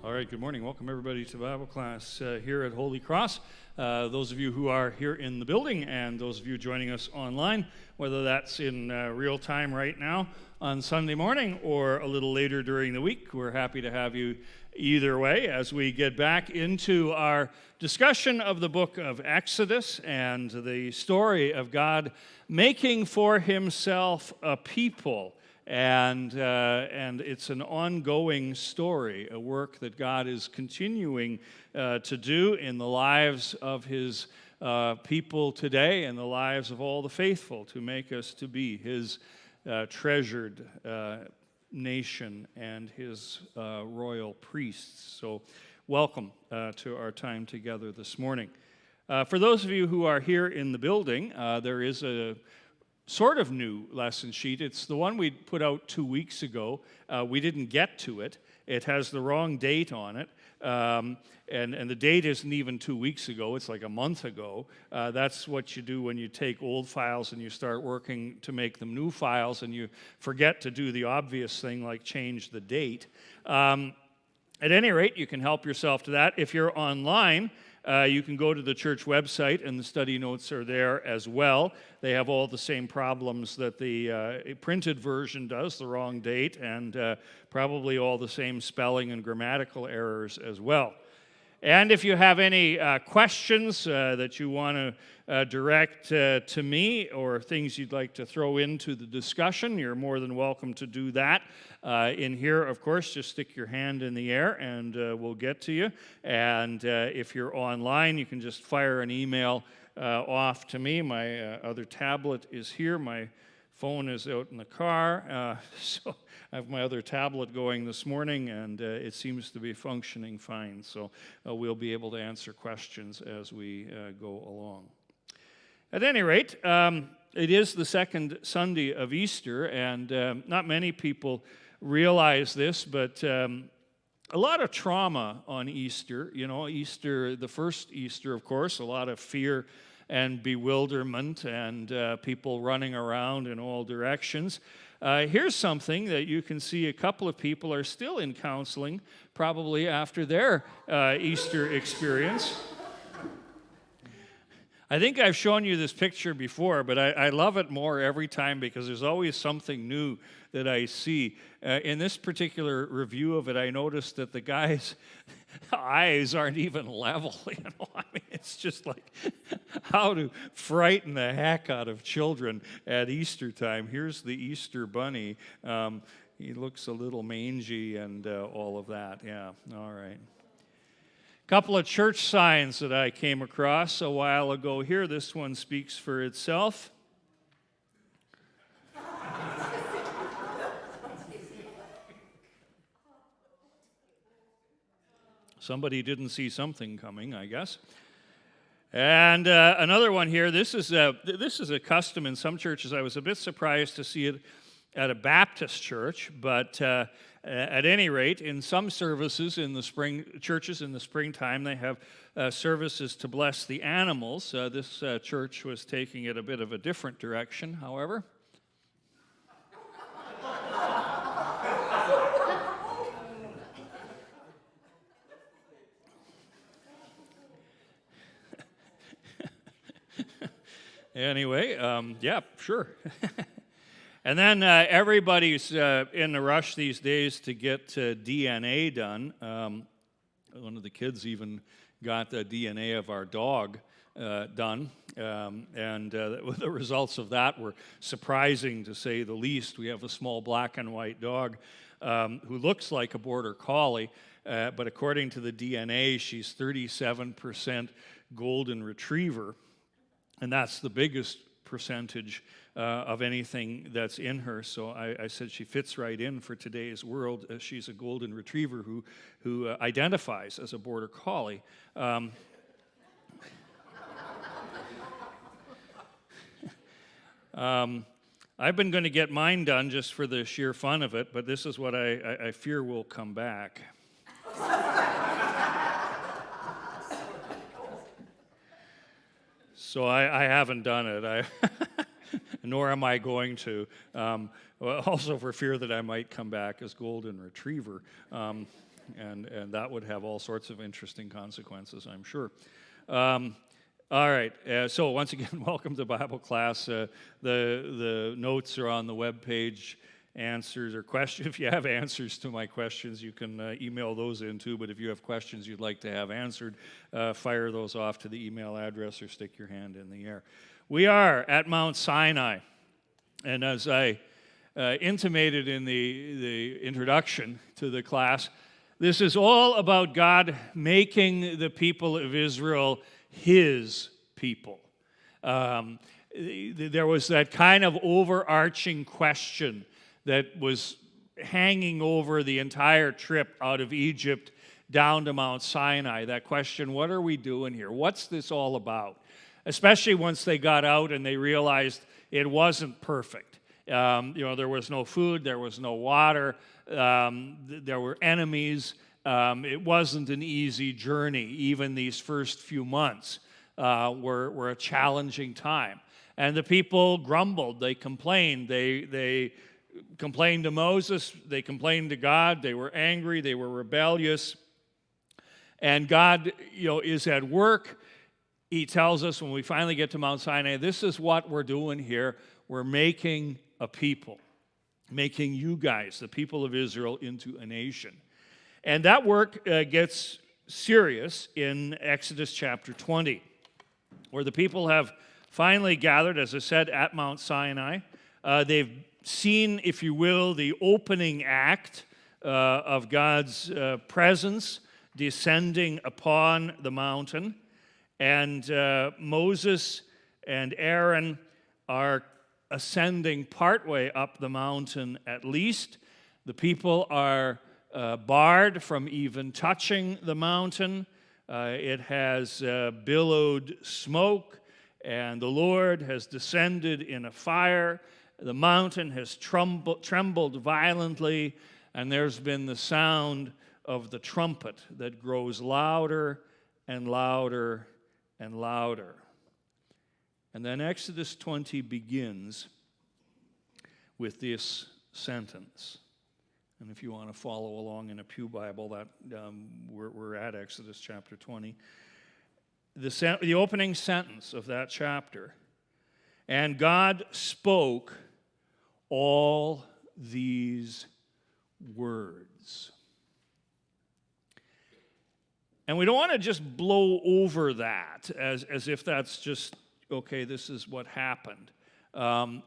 All right, good morning. Welcome everybody to Bible class here at Holy Cross. Those of you who are here in the building and those of you joining us online, whether that's in real time right now on Sunday morning or a little later during the week, we're happy to have you either way as we get back into our discussion of the book of Exodus and the story of God making for himself a people. And it's an ongoing story, a work that God is continuing to do in the lives of his people today and the lives of all the faithful to make us to be his treasured nation and his royal priests. So welcome to our time together this morning. For those of you who are here in the building, there is a sort of new lesson sheet. It's the one we put out 2 weeks ago. We didn't get to it. It has the wrong date on it. And the date isn't even 2 weeks ago. It's like a month ago. That's what you do when you take old files and you start working to make them new files and you forget to do the obvious thing like change the date. At any rate, you can help yourself to that. If you're online, you can go to the church website, and the study notes are there as well. They have all the same problems that the printed version does, the wrong date, and probably all the same spelling and grammatical errors as well. And if you have any questions that you want to direct to me or things you'd like to throw into the discussion, you're more than welcome to do that. In here, of course, just stick your hand in the air and we'll get to you. And if you're online, you can just fire an email off to me. My other tablet is here. My phone is out in the car. So I have my other tablet going this morning, and it seems to be functioning fine. So we'll be able to answer questions as we go along. At any rate, it is the second Sunday of Easter, and not many people realize this, but a lot of trauma on Easter. You know, Easter, the first Easter, of course, a lot of fear and bewilderment and people running around in all directions. Here's something that you can see a couple of people are still in counseling, probably after their Easter experience. I think I've shown you this picture before, but I love it more every time because there's always something new that I see. In this particular review of it, I noticed that the guy's eyes aren't even level. You know, I mean, it's just like how to frighten the heck out of children at Easter time. Here's the Easter bunny. He looks a little mangy and all of that. Yeah, all right. Couple of church signs that I came across a while ago here. This one speaks for itself. Somebody didn't see something coming, I guess. And another one here. This is a custom in some churches. I was a bit surprised to see it at a Baptist church, but at any rate, in some services in the spring, churches in the springtime, they have services to bless the animals. This church was taking it a bit of a different direction, however. Anyway, yeah, sure. And then everybody's in a rush these days to get DNA done. One of the kids even got the DNA of our dog done. And the results of that were surprising, to say the least. We have a small black and white dog who looks like a border collie, but according to the DNA, she's 37% golden retriever. And that's the biggest percentage of anything that's in her. So I said she fits right in for today's world. She's a golden retriever who identifies as a border collie. I've been going to get mine done just for the sheer fun of it, but this is what I fear will come back. So I haven't done it, nor am I going to. Also for fear that I might come back as golden retriever. and that would have all sorts of interesting consequences, I'm sure. All right, so once again, welcome to Bible class. The notes are on the web page. Answers or questions. If you have answers to my questions, you can email those in too. But if you have questions you'd like to have answered, fire those off to the email address or stick your hand in the air. We are at Mount Sinai, and as I intimated in the introduction to the class, this is all about God making the people of Israel His people. There was that kind of overarching question that was hanging over the entire trip out of Egypt down to Mount Sinai. That question, what are we doing here? What's this all about? Especially once they got out and they realized it wasn't perfect. There was no food, there was no water, there were enemies. It wasn't an easy journey. Even these first few months were a challenging time. And the people grumbled, they complained, they complained to Moses, they complained to God, they were angry, they were rebellious. And God, is at work. He tells us when we finally get to Mount Sinai, this is what we're doing here. We're making a people, making you guys, the people of Israel, into a nation. And that work gets serious in Exodus chapter 20, where the people have finally gathered, as I said, at Mount Sinai. They've seen, if you will, the opening act of God's presence descending upon the mountain. And Moses and Aaron are ascending partway up the mountain at least. The people are barred from even touching the mountain. It has billowed smoke, and the Lord has descended in a fire. The mountain has trembled violently, and there's been the sound of the trumpet that grows louder and louder and louder. And then Exodus 20 begins with this sentence. And if you want to follow along in a Pew Bible, that we're at Exodus chapter 20. The opening sentence of that chapter. And God spoke all these words. And we don't want to just blow over that as if that's just, okay, this is what happened.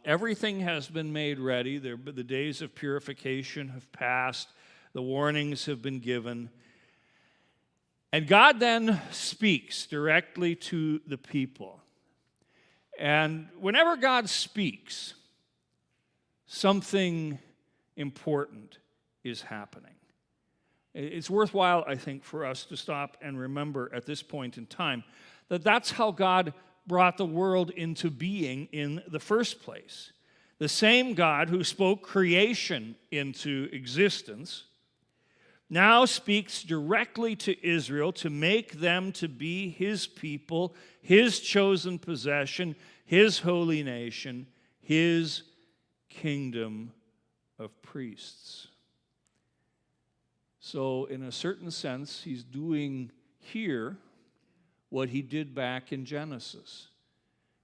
Everything has been made ready. The days of purification have passed. The warnings have been given. And God then speaks directly to the people. And whenever God speaks, something important is happening. It's worthwhile, I think, for us to stop and remember at this point in time that that's how God brought the world into being in the first place. The same God who spoke creation into existence now speaks directly to Israel to make them to be His people, His chosen possession, His holy nation, His kingdom of priests. So, in a certain sense, He's doing here what He did back in Genesis.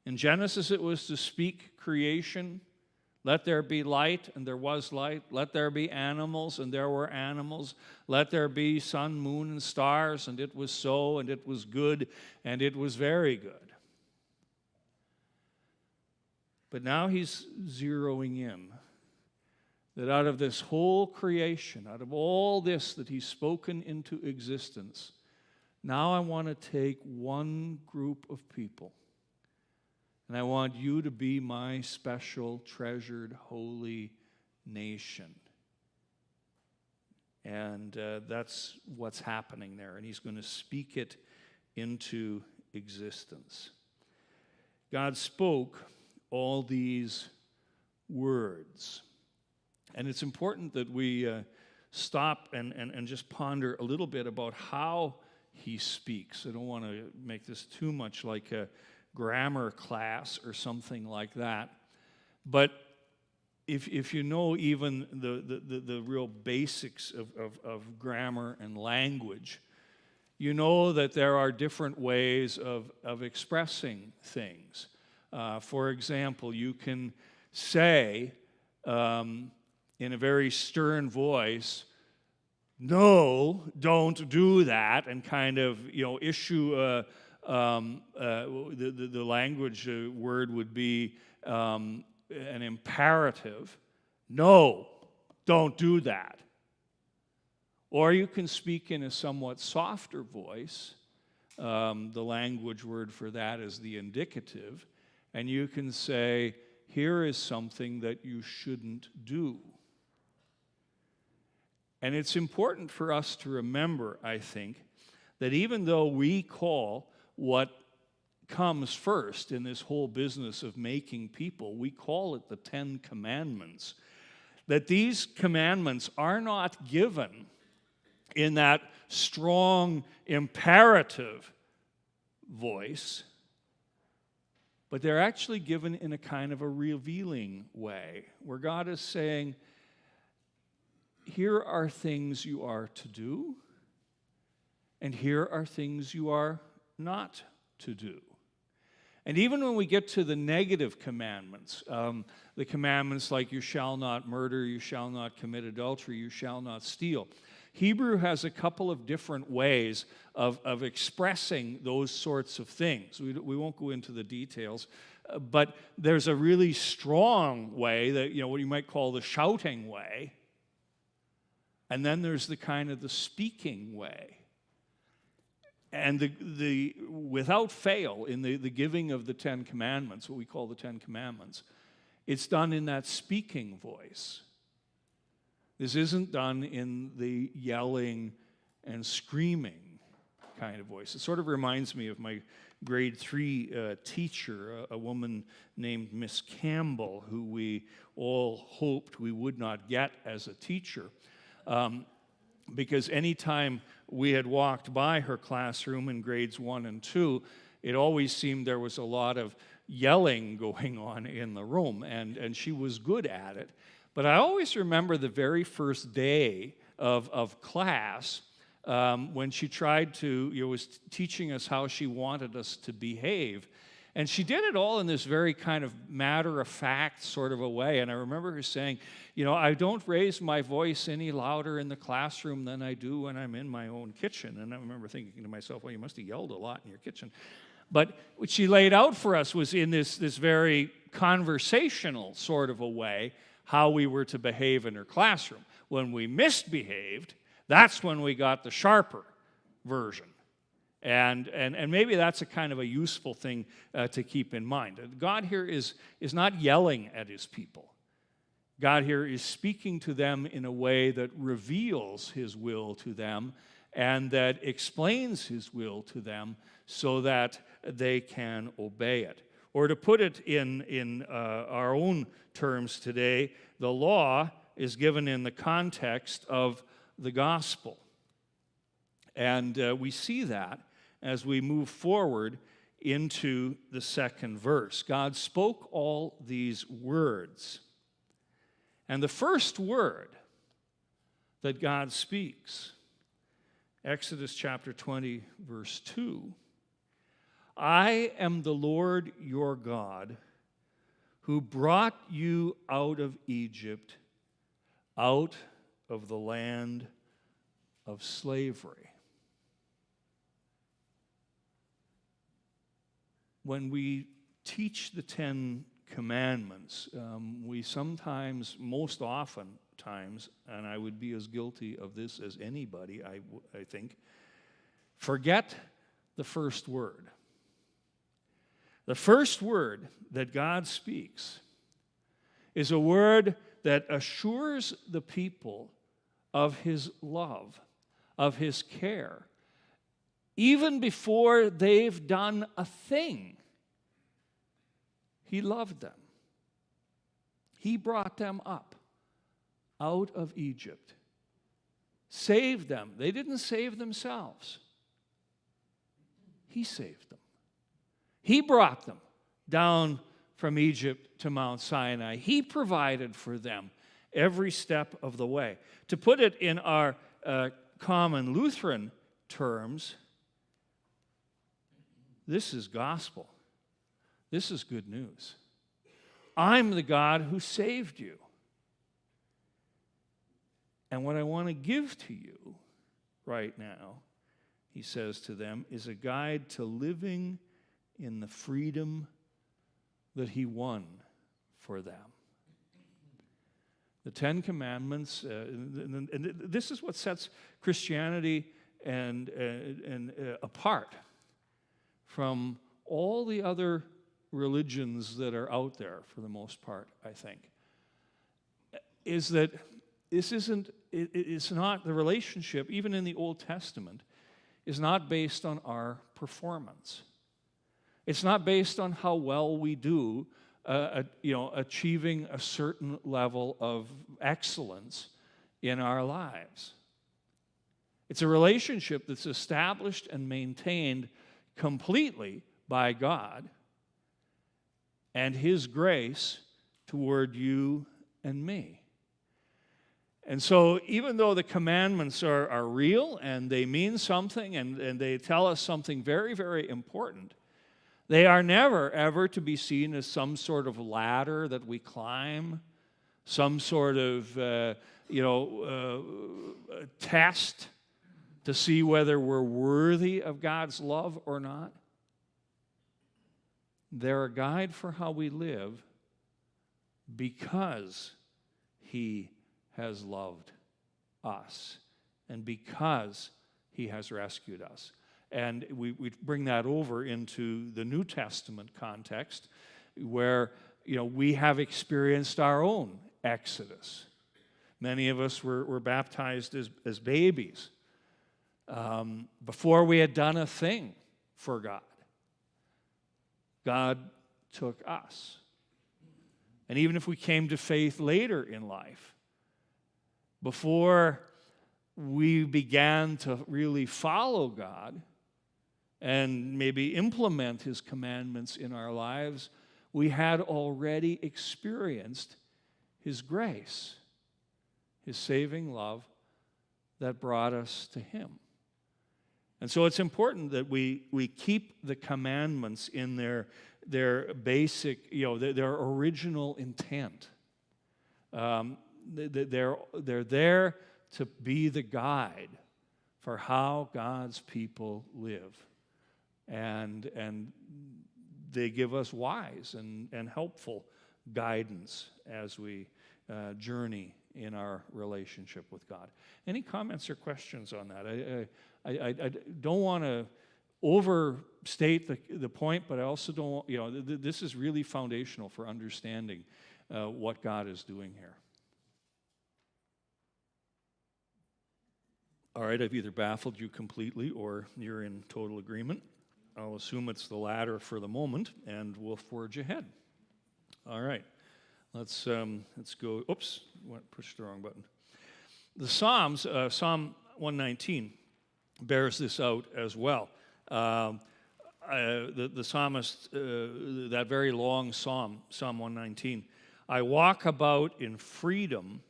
In Genesis, it was to speak creation. Let there be light, and there was light. Let there be animals, and there were animals. Let there be sun, moon, and stars, and it was so, and it was good, and it was very good. But now He's zeroing in that out of this whole creation, out of all this that He's spoken into existence, now I want to take one group of people, and I want you to be my special, treasured, holy nation. And that's what's happening there, and He's going to speak it into existence. God spoke all these words. And it's important that we stop and just ponder a little bit about how He speaks. I don't want to make this too much like a grammar class or something like that. But if you know even the real basics of grammar and language, you know that there are different ways of expressing things. For example, you can say in a very stern voice, "No, don't do that," and kind of issue the language word would be an imperative. "No, don't do that." Or you can speak in a somewhat softer voice. The language word for that is the indicative. And you can say, "Here is something that you shouldn't do." And it's important for us to remember, I think, that even though we call what comes first in this whole business of making people, we call it the 10 Commandments, that these commandments are not given in that strong imperative voice, but they're actually given in a kind of a revealing way, where God is saying, here are things you are to do, and here are things you are not to do. And even when we get to the negative commandments, the commandments like you shall not murder, you shall not commit adultery, you shall not steal, Hebrew has a couple of different ways of expressing those sorts of things. We won't go into the details, but there's a really strong way that, what you might call the shouting way, and then there's the kind of the speaking way. And the without fail, in the giving of the 10 Commandments, what we call the 10 Commandments, it's done in that speaking voice. This isn't done in the yelling and screaming kind of voice. It sort of reminds me of my grade 3 teacher, a woman named Miss Campbell, who we all hoped we would not get as a teacher. Because anytime we had walked by her classroom in grades 1 and 2, it always seemed there was a lot of yelling going on in the room, and she was good at it. But I always remember the very first day of class when she tried to, was teaching us how she wanted us to behave. And she did it all in this very kind of matter-of-fact sort of a way. And I remember her saying, I don't raise my voice any louder in the classroom than I do when I'm in my own kitchen. And I remember thinking to myself, well, you must have yelled a lot in your kitchen. But what she laid out for us was in this very conversational sort of a way how we were to behave in her classroom. When we misbehaved, that's when we got the sharper version. And maybe that's a kind of a useful thing to keep in mind. God here is not yelling at his people. God here is speaking to them in a way that reveals his will to them and that explains his will to them so that they can obey it. Or to put it in our own terms today, the law is given in the context of the gospel. And we see that as we move forward into the second verse. God spoke all these words. And the first word that God speaks, Exodus chapter 20, verse 2, I am the Lord your God, who brought you out of Egypt, out of the land of slavery. When we teach the 10 Commandments, we sometimes, most often times, and I would be as guilty of this as anybody, I think, forget the first word. The first word that God speaks is a word that assures the people of his love, of his care, even before they've done a thing. He loved them. He brought them up out of Egypt, saved them. They didn't save themselves. He saved them. He brought them down from Egypt to Mount Sinai. He provided for them every step of the way. To put it in our common Lutheran terms, this is gospel. This is good news. I'm the God who saved you. And what I want to give to you right now, he says to them, is a guide to living in the freedom that he won for them. The Ten Commandments, and this is what sets Christianity apart from all the other religions that are out there, for the most part, I think, is that it's not the relationship, even in the Old Testament, is not based on our performance. It's not based on how well we do, achieving a certain level of excellence in our lives. It's a relationship that's established and maintained completely by God and His grace toward you and me. And so even though the commandments are real and they mean something and they tell us something very, very important, they are never, ever to be seen as some sort of ladder that we climb, some sort of, test to see whether we're worthy of God's love or not. They're a guide for how we live because He has loved us and because He has rescued us. And we bring that over into the New Testament context where, we have experienced our own exodus. Many of us were baptized as babies before we had done a thing for God. God took us. And even if we came to faith later in life, before we began to really follow God and maybe implement His commandments in our lives, we had already experienced His grace, His saving love that brought us to Him. And so it's important that we keep the commandments in their basic, their original intent. They're there to be the guide for how God's people live. And they give us wise and helpful guidance as we journey in our relationship with God. Any comments or questions on that? I don't want to overstate the point, but I also don't, this is really foundational for understanding what God is doing here. All right, I've either baffled you completely or you're in total agreement. I'll assume it's the latter for the moment, and we'll forge ahead. All right, let's go. Oops, pushed the wrong button. The Psalms, Psalm 119, bears this out as well. The psalmist, that very long psalm, Psalm 119, I walk about in freedom,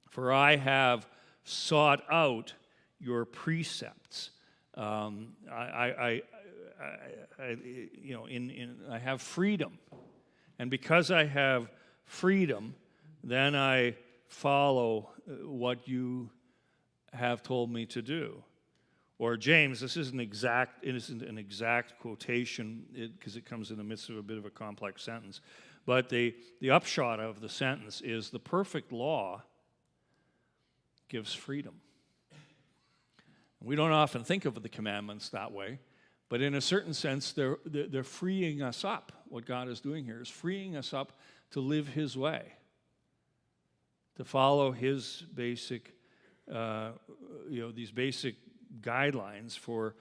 for I have sought out your precepts. I have freedom, and because I have freedom, then I follow what you have told me to do. Or James, this isn't an exact quotation because it comes in the midst of a bit of a complex sentence, but the upshot of the sentence is the perfect law gives freedom. We don't often think of the commandments that way, but in a certain sense, they're freeing us up. What God is doing here is freeing us up to live His way, to follow His basic, these basic guidelines for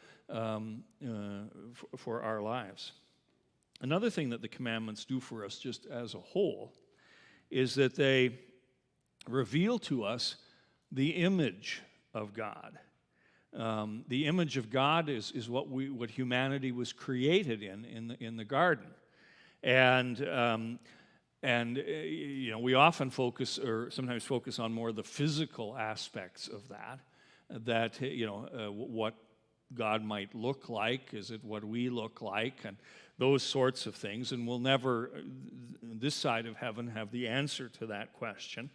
our lives. Another thing that the commandments do for us, just as a whole, is that they reveal to us the image of God. The image of God is what humanity was created in the garden. And we often focus, or sometimes focus, on more the physical aspects of that what God might look like. Is it what we look like? And those sorts of things. And we'll never, this side of heaven, have the answer to that question.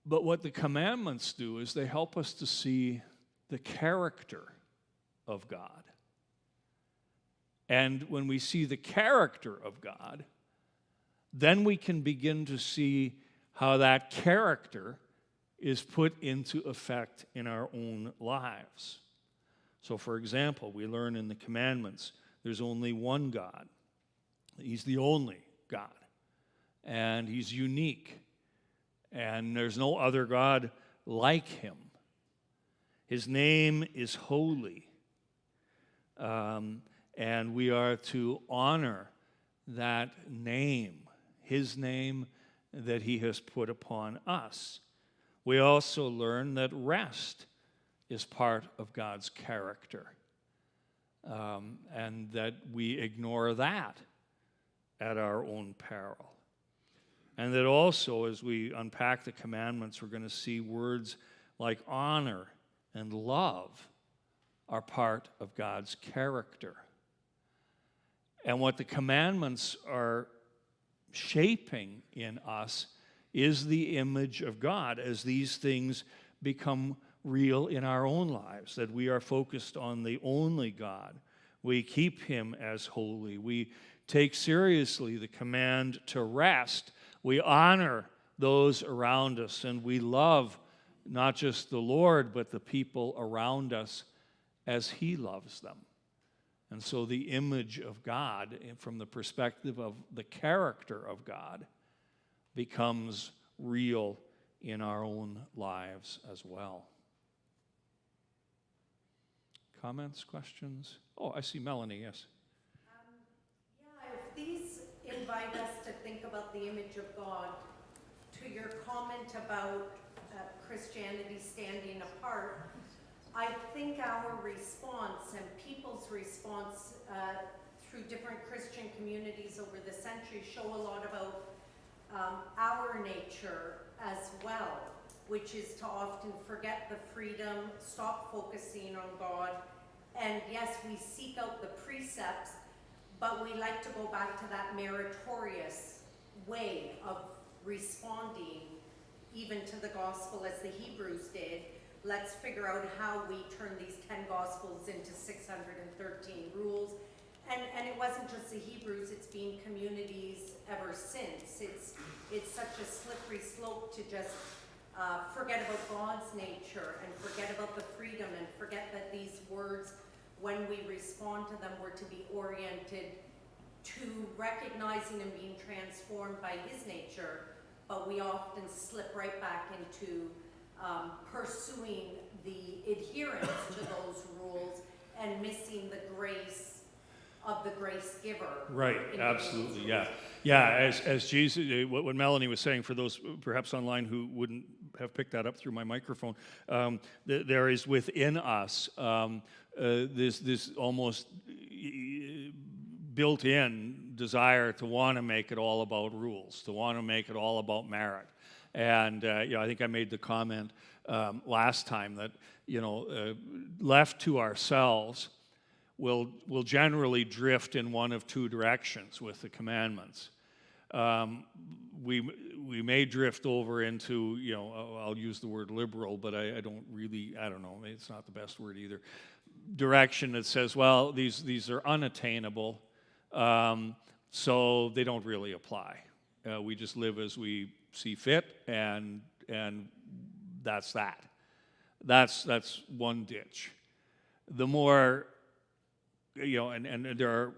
But what the commandments do is they help us to see the character of God. And when we see the character of God, then we can begin to see how that character is put into effect in our own lives. So, for example, we learn in the commandments there's only one God. He's the only God. And He's unique. And there's no other God like Him. His name is holy. And we are to honor that name, His name that He has put upon us. We also learn that rest is part of God's character, and that we ignore that at our own peril. And that also, as we unpack the commandments, we're going to see words like honor and love are part of God's character. And what the commandments are shaping in us is the image of God as these things become real in our own lives, that we are focused on the only God. We keep Him as holy. We take seriously the command to rest. We honor those around us, and we love not just the Lord, but the people around us as He loves them. And so the image of God, from the perspective of the character of God, becomes real in our own lives as well. Comments, questions? Oh, I see Melanie, yes. If these invite us to think about the image of God, to your comment about Christianity standing apart, I think our response and people's response through different Christian communities over the centuries show a lot about our nature as well, which is to often forget the freedom, stop focusing on God, and yes, we seek out the precepts, but we like to go back to that meritorious way of responding even to the gospel as the Hebrews did. Let's figure out how we turn these 10 gospels into 613 rules. And it wasn't just the Hebrews, it's been communities ever since. It's such a slippery slope to just forget about God's nature and forget about the freedom and forget that these words, when we respond to them, were to be oriented to recognizing and being transformed by His nature, but we often slip right back into pursuing the adherence to those rules and missing the grace of the grace giver. Right, absolutely, yeah. Yeah, as Jesus, what Melanie was saying, for those perhaps online who wouldn't have picked that up through my microphone, there is within us this almost built-in desire to want to make it all about rules, to want to make it all about merit. And I think I made the comment last time that left to ourselves, will generally drift in one of two directions with the commandments. We may drift over into, I'll use the word liberal, but I don't know, it's not the best word either, direction that says, well, these are unattainable, so they don't really apply. We just live as we see fit, and that's that. That's one ditch. The more, and there are,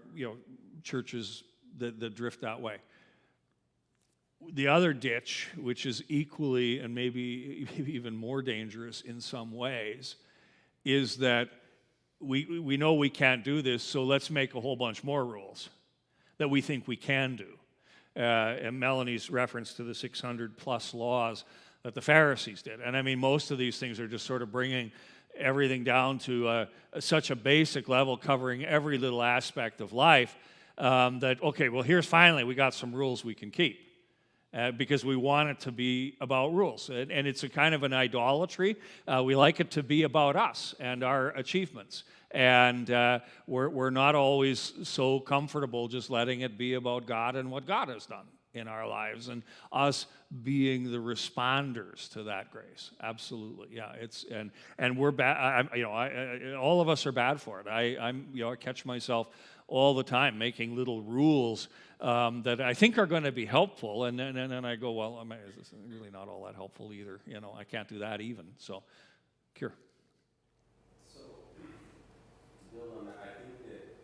churches that drift that way. The other ditch, which is equally and maybe even more dangerous in some ways, is that we know we can't do this, so let's make a whole bunch more rules that we think we can do. And Melanie's reference to the 600 plus laws that the Pharisees did. And I mean, most of these things are just sort of bringing everything down to such a basic level, covering every little aspect of life, that, okay, well, here's finally, we got some rules we can keep. Because we want it to be about rules. And it's a kind of an idolatry. We like it to be about us and our achievements. And we're not always so comfortable just letting it be about God and what God has done in our lives and us being the responders to that grace. Absolutely, yeah. And we're bad. All of us are bad for it. I catch myself all the time making little rules that I think are going to be helpful, and then I go, well, this is really not all that helpful either. I can't do that even. So, Kier. So, to build on that, I think that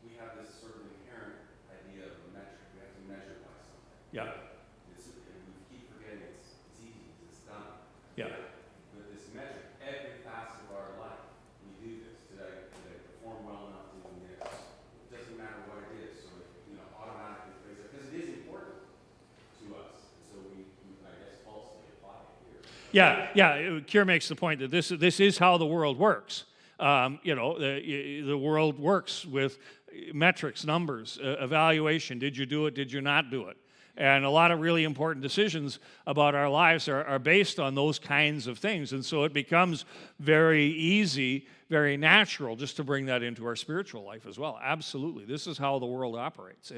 we have this sort of inherent idea of a metric. We have to measure by something. Yeah. And we keep forgetting it's easy, it's done. Yeah. But this metric, every facet of our life, we do this. Did I perform well enough doing this? It doesn't matter what it is. So it automatically plays it because it is important to us. So we I guess falsely apply it here. Yeah. Kier makes the point that this is how the world works. The world works with metrics, numbers, evaluation. Did you do it? Did you not do it? And a lot of really important decisions about our lives are based on those kinds of things. And so it becomes very easy, very natural just to bring that into our spiritual life as well. Absolutely. This is how the world operates.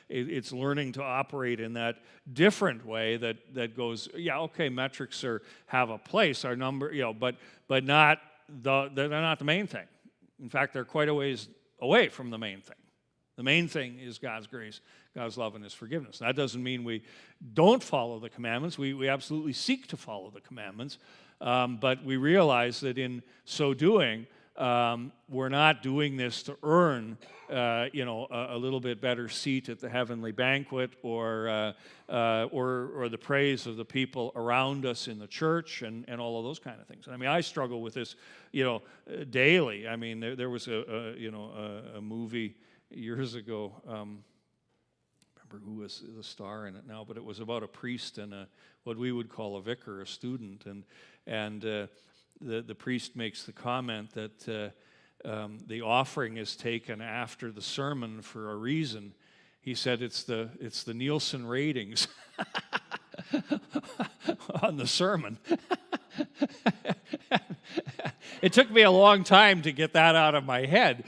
It's learning to operate in that different way that goes, metrics have a place, our number, but not they're not the main thing. In fact, they're quite a ways away from the main thing. The main thing is God's grace, God's love, and His forgiveness. That doesn't mean we don't follow the commandments. We absolutely seek to follow the commandments, but we realize that in so doing, we're not doing this to earn, a little bit better seat at the heavenly banquet, or the praise of the people around us in the church, and all of those kind of things. I struggle with this, daily. There was a movie years ago, remember who was the star in it now, but it was about a priest and what we would call a vicar, a student, and the priest makes the comment that the offering is taken after the sermon for a reason. He said it's the Nielsen ratings on the sermon. It took me a long time to get that out of my head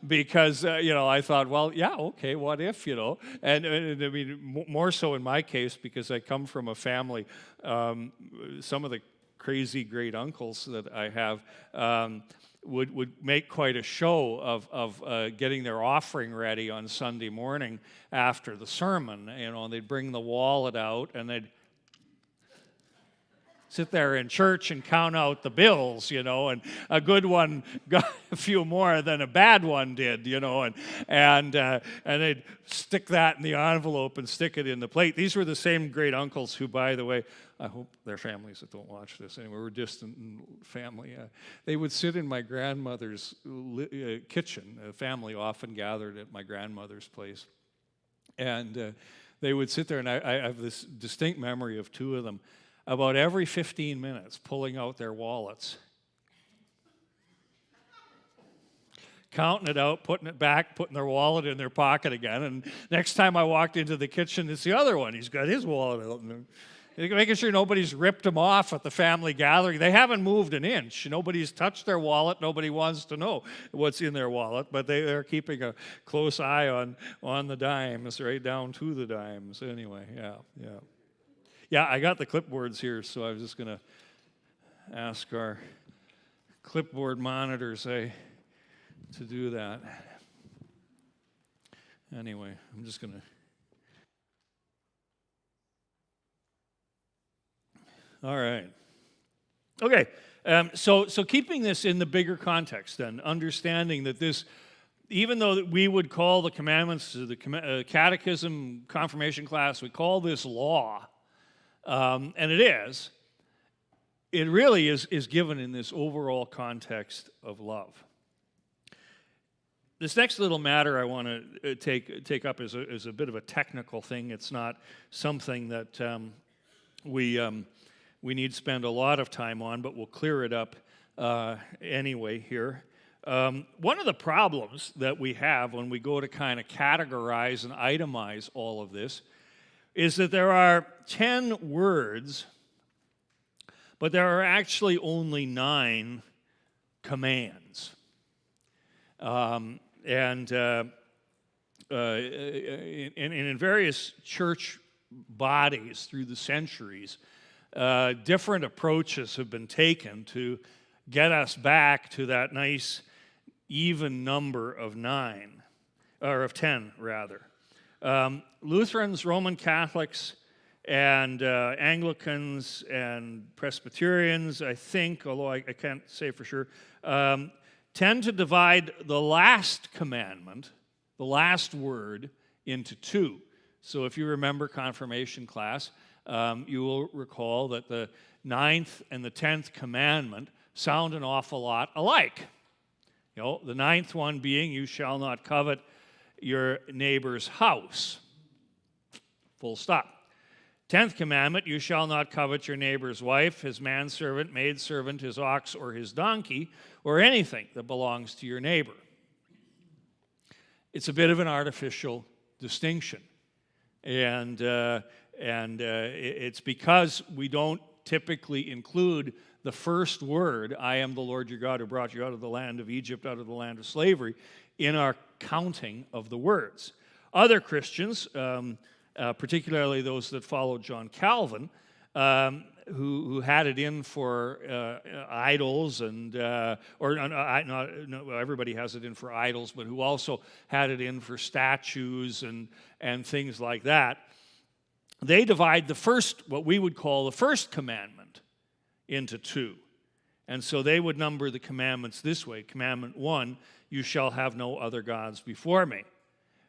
because, I thought, well, yeah, okay, what if, and more so in my case because I come from a family, some of the crazy great uncles that I have would make quite a show of getting their offering ready on Sunday morning after the sermon. They'd bring the wallet out and they'd sit there in church and count out the bills, and a good one got a few more than a bad one did, and they'd stick that in the envelope and stick it in the plate. These were the same great uncles who, by the way, I hope their families that don't watch this anyway, we're distant family. They would sit in my grandmother's kitchen. A family often gathered at my grandmother's place, and they would sit there, and I have this distinct memory of two of them about every 15 minutes pulling out their wallets, counting it out, putting it back, putting their wallet in their pocket again. And next time I walked into the kitchen, it's the other one. He's got his wallet out. Making sure nobody's ripped them off at the family gathering. They haven't moved an inch. Nobody's touched their wallet. Nobody wants to know what's in their wallet, but they're keeping a close eye on the dimes, right down to the dimes. Anyway, yeah. Yeah, I got the clipboards here, so I was just going to ask our clipboard monitors to do that. Anyway, I'm just going to... All right. Okay, so keeping this in the bigger context then, understanding that this, even though we would call the commandments, the catechism, confirmation class, we call this law, and it really is given in this overall context of love. This next little matter I want to take up is a bit of a technical thing. It's not something that we need to spend a lot of time on, but we'll clear it up anyway here. One of the problems that we have when we go to kind of categorize and itemize all of this is that there are 10 words, but there are actually only 9 commands. And in various church bodies through the centuries, different approaches have been taken to get us back to that nice even number of 9, or of 10 rather. Lutherans, Roman Catholics, and Anglicans and Presbyterians, I think, although I can't say for sure, tend to divide the last commandment, the last word, into 2. So if you remember confirmation class, you will recall that the 9th and the 10th commandment sound an awful lot alike. You know, the 9th one being, you shall not covet your neighbor's house. Full stop. 10th commandment, you shall not covet your neighbor's wife, his manservant, maidservant, his ox, or his donkey, or anything that belongs to your neighbor. It's a bit of an artificial distinction. And it's because we don't typically include the first word, I am the Lord your God who brought you out of the land of Egypt, out of the land of slavery, in our counting of the words. Other Christians, particularly those that followed John Calvin, who had it in for idols and everybody has it in for idols, but who also had it in for statues and things like that. They divide the first, what we would call the first commandment, into 2. And so they would number the commandments this way. Commandment 1, you shall have no other gods before me.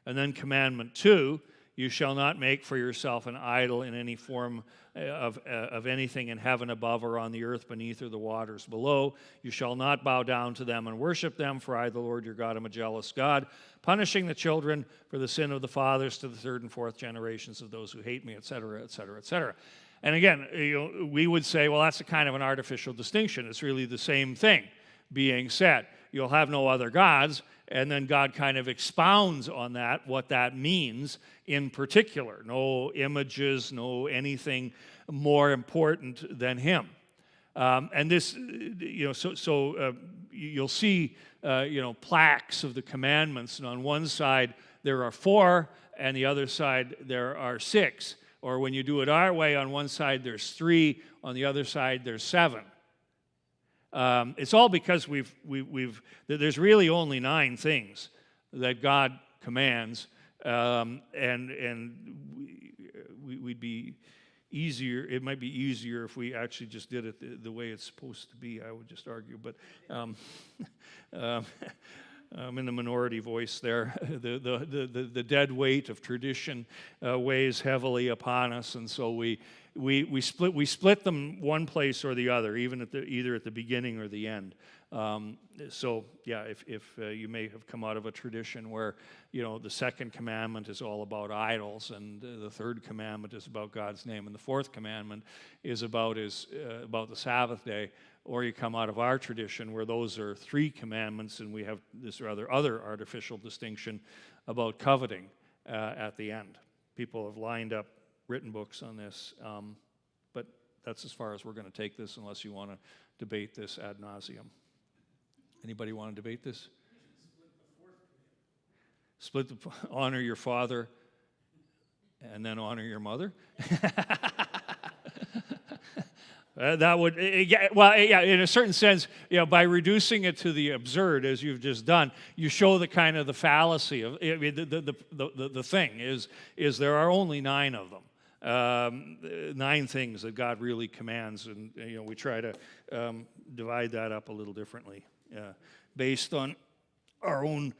And then commandment 2, you shall not make for yourself an idol in any form of anything in heaven above or on the earth beneath or the waters below. You shall not bow down to them and worship them, for I, the Lord your God, am a jealous God, punishing the children for the sin of the fathers to the 3rd and 4th generations of those who hate me, etc., etc., etc. And again, we would say, well, that's a kind of an artificial distinction. It's really the same thing being said. You'll have no other gods, and then God kind of expounds on that, what that means in particular. No images, no anything more important than Him. And this, you'll see, plaques of the commandments, and on one side there are 4, and the other side there are 6. Or when you do it our way, on one side there's 3, on the other side there's 7. It's all because there's really only 9 things that God commands, and we'd be easier. It might be easier if we actually just did it the way it's supposed to be. I would just argue, but I'm in the minority voice there. The dead weight of tradition weighs heavily upon us, and so we split them one place or the other, either at the beginning or the end. So yeah, if you may have come out of a tradition where the 2nd commandment is all about idols, and the 3rd commandment is about God's name, and the 4th commandment is about the Sabbath day. Or you come out of our tradition where those are 3 commandments, and we have this rather other artificial distinction about coveting at the end. People have lined up written books on this, but that's as far as we're going to take this, unless you want to debate this ad nauseum. Anybody want to debate this? Honor your father and then honor your mother? That would, in a certain sense, by reducing it to the absurd, as you've just done, you show the kind of the fallacy of the thing is there are only 9 of them, 9 things that God really commands, and we try to divide that up a little differently, based on our own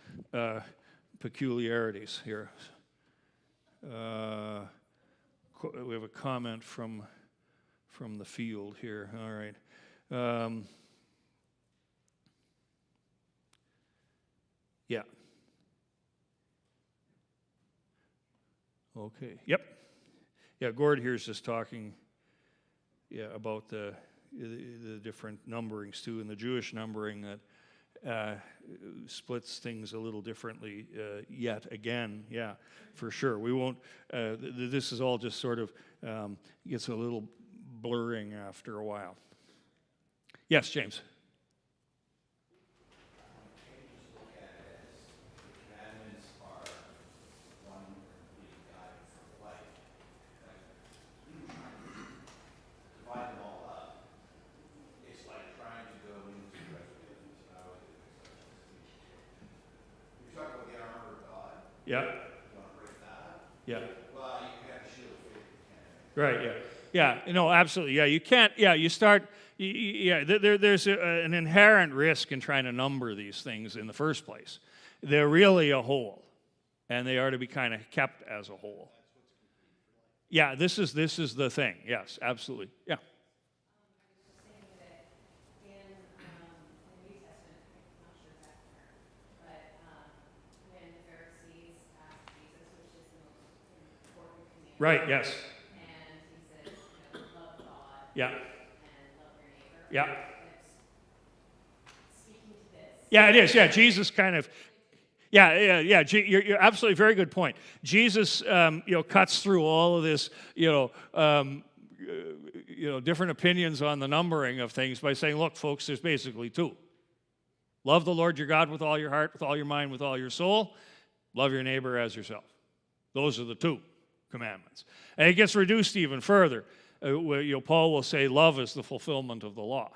peculiarities here. We have a comment from the field here. All right. Yeah. Okay. Yep. Yeah, Gord here is just talking about the different numberings too, and the Jewish numbering that splits things a little differently yet again. Yeah, for sure. We won't. This is all just sort of gets a little blurring after a while. Yes, James. Yeah. Yeah. Right. Yeah. Yeah. No. Absolutely. Yeah. You can't. Yeah. You start. Yeah. There's an inherent risk in trying to number these things in the first place. They're really a whole, and they are to be kind of kept as a whole. Yeah. This is the thing. Yes. Absolutely. Yeah. Right, yes. And he says, love God. Yeah. And love your neighbor. Yeah. Speaking to this. Yeah, it is. Yeah, Jesus kind of. Yeah. You're absolutely very good point. Jesus, cuts through all of this, different opinions on the numbering of things by saying, look, folks, there's basically two. Love the Lord your God with all your heart, with all your mind, with all your soul. Love your neighbor as yourself. Those are the two commandments. And it gets reduced even further. Paul will say love is the fulfillment of the law.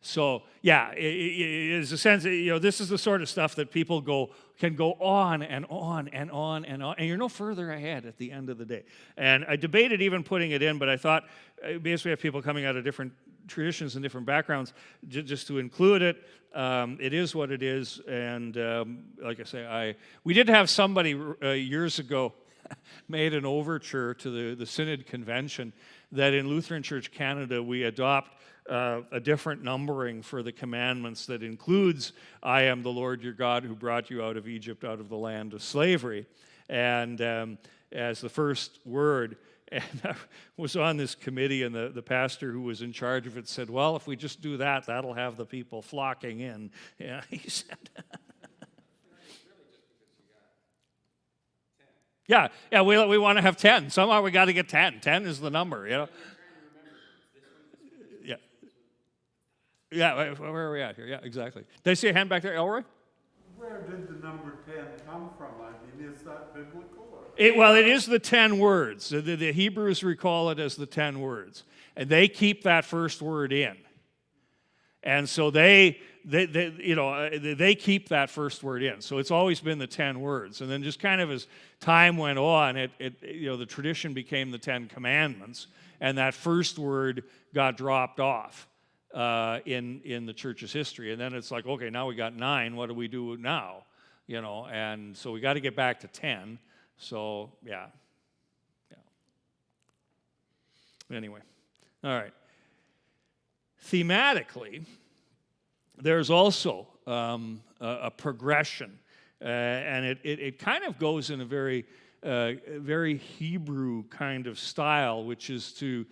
So yeah, it is a sense, this is the sort of stuff that people can go on and on and on and on, and you're no further ahead at the end of the day. And I debated even putting it in, but I thought, basically, we have people coming out of different traditions and different backgrounds, just to include it. It is what it is, and like I say, we did have somebody years ago made an overture to the Synod Convention that in Lutheran Church Canada we adopt a different numbering for the commandments that includes, I am the Lord your God who brought you out of Egypt, out of the land of slavery, and as the first word. And I was on this committee, and the pastor who was in charge of it said, well, if we just do that, that'll have the people flocking in. Yeah, he said. Yeah, we want to have 10. Somehow we got to get 10. 10 is the number, Yeah. Yeah, where are we at here? Yeah, exactly. Did I see a hand back there, Elroy? Where did the number 10 come from? I mean, is that biblical? It is the 10 words. The Hebrews recall it as the 10 words. And they keep that first word in. And so they keep that first word in. So it's always been the 10 words. And then just kind of as time went on, the tradition became the 10 Commandments, and that first word got dropped off in the church's history. And then it's like, okay, now we got 9. What do we do now? And so we got to get back to 10. So yeah. Anyway, all right. Thematically, there's also a progression, and it kind of goes in a very Hebrew kind of style, which is to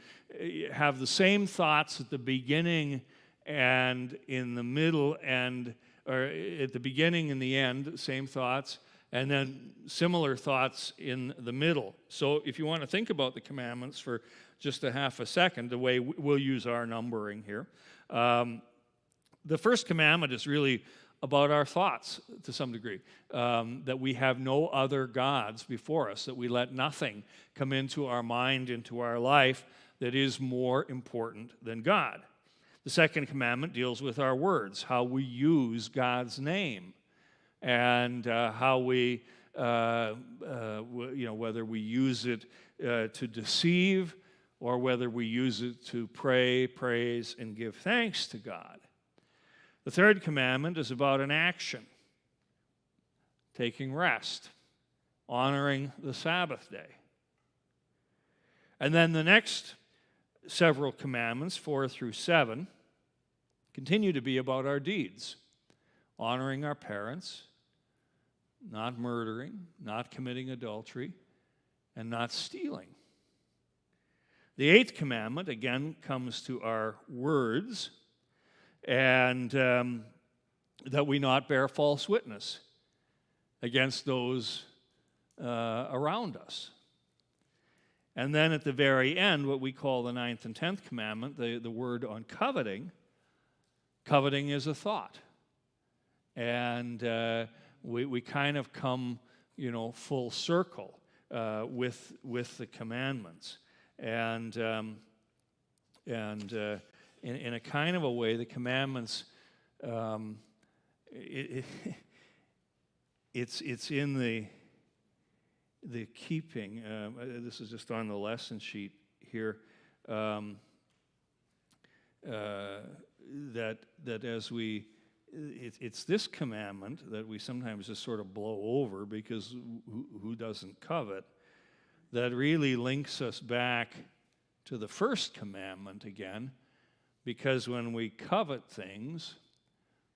have the same thoughts at the beginning and in the middle, or at the beginning and the end, same thoughts, and then similar thoughts in the middle. So if you want to think about the commandments for just a half a second, the way we'll use our numbering here. The first commandment is really about our thoughts to some degree, that we have no other gods before us, that we let nothing come into our mind, into our life that is more important than God. The second commandment deals with our words, how we use God's name, and how we, whether we use it to deceive or whether we use it to pray, praise, and give thanks to God. The third commandment is about an action, taking rest, honoring the Sabbath day. And then the next several commandments, 4 through 7, continue to be about our deeds, honoring our parents, not murdering, not committing adultery, and not stealing. The 8th commandment, again, comes to our words, and that we not bear false witness against those around us. And then at the very end, what we call the 9th and 10th commandment, the word on coveting. Coveting is a thought. And we kind of come, full circle with the commandments. And in a kind of a way, the commandments, it's in the keeping. This is just on the lesson sheet here. That as we, it's this commandment that we sometimes just sort of blow over, because who doesn't covet, that really links us back to the first commandment again, because when we covet things,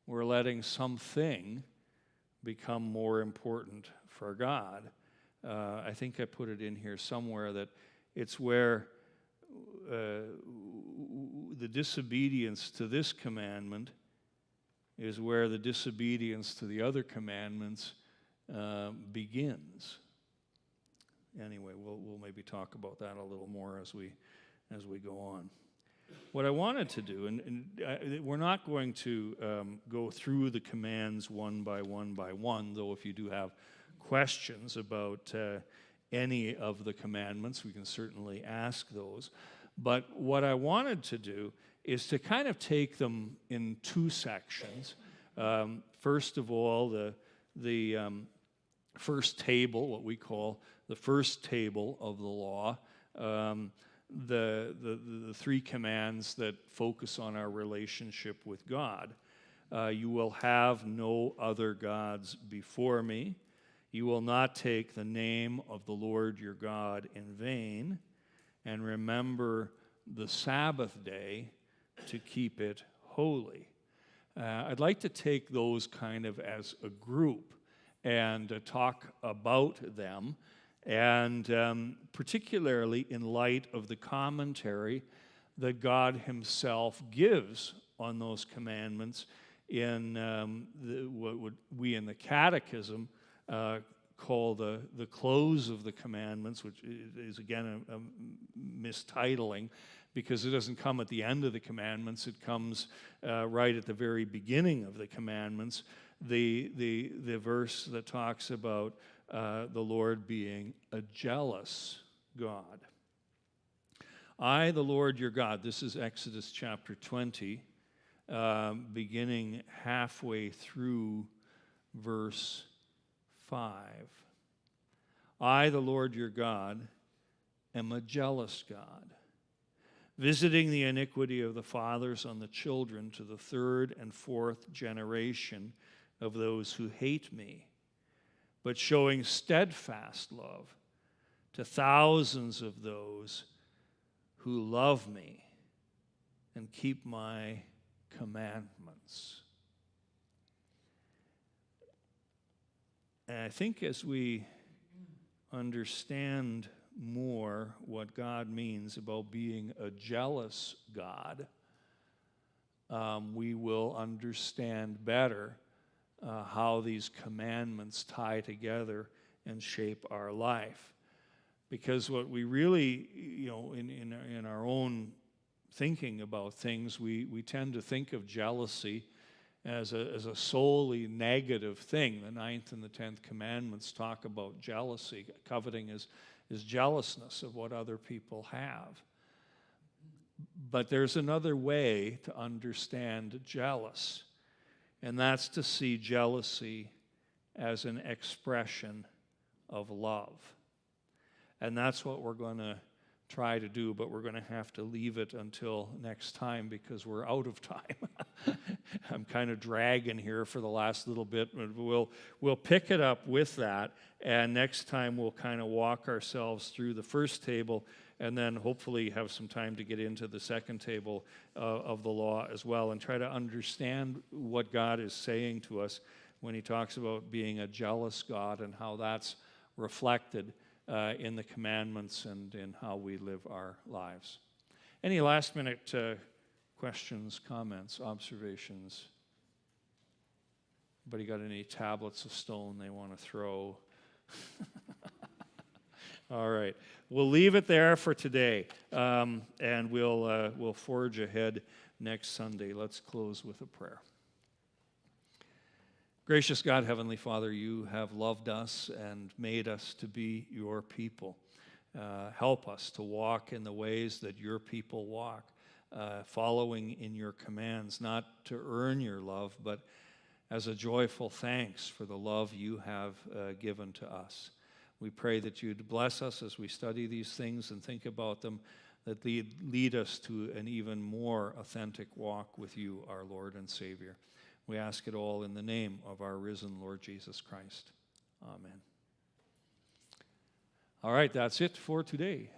we're letting something become more important for God. I think I put it in here somewhere that it's where the disobedience to this commandment is where the disobedience to the other commandments begins. Anyway, we'll maybe talk about that a little more as we go on. What I wanted to do, and we're not going to go through the commands one by one, though if you do have questions about any of the commandments, we can certainly ask those. But what I wanted to do is to kind of take them in two sections. First of all, the first table, what we call the first table of the law, the three commands that focus on our relationship with God. You will have no other gods before me. You will not take the name of the Lord your God in vain. And remember the Sabbath day to keep it holy. I'd like to take those kind of as a group and talk about them, and particularly in light of the commentary that God himself gives on those commandments in what would we in the Catechism call the close of the commandments, which is again a mistitling, because it doesn't come at the end of the commandments. It comes right at the very beginning of the commandments. The verse that talks about the Lord being a jealous God. I, the Lord your God, this is Exodus chapter 20, beginning halfway through verse 5. I, the Lord your God, am a jealous God, visiting the iniquity of the fathers on the children to the third and fourth generation of those who hate me, but showing steadfast love to thousands of those who love me and keep my commandments. And I think as we understand more what God means about being a jealous God, we will understand better how these commandments tie together and shape our life. Because what we really, in our own thinking about things, we tend to think of jealousy as a solely negative thing. The 9th and the 10th commandments talk about jealousy. Coveting is jealousness of what other people have. But there's another way to understand jealous, and that's to see jealousy as an expression of love. And that's what we're going to try to do, but we're going to have to leave it until next time because we're out of time. I'm kind of dragging here for the last little bit, but we'll pick it up with that, and next time we'll kind of walk ourselves through the first table, and then hopefully have some time to get into the second table of the law as well, and try to understand what God is saying to us when he talks about being a jealous God and how that's reflected in the commandments and in how we live our lives. Any last minute questions, comments, observations? Anybody got any tablets of stone they want to throw? All right. We'll leave it there for today, and we'll forge ahead next Sunday. Let's close with a prayer. Gracious God, Heavenly Father, you have loved us and made us to be your people. Help us to walk in the ways that your people walk, following in your commands, not to earn your love, but as a joyful thanks for the love you have given to us. We pray that you'd bless us as we study these things and think about them, that lead us to an even more authentic walk with you, our Lord and Savior. We ask it all in the name of our risen Lord Jesus Christ. Amen. All right, that's it for today.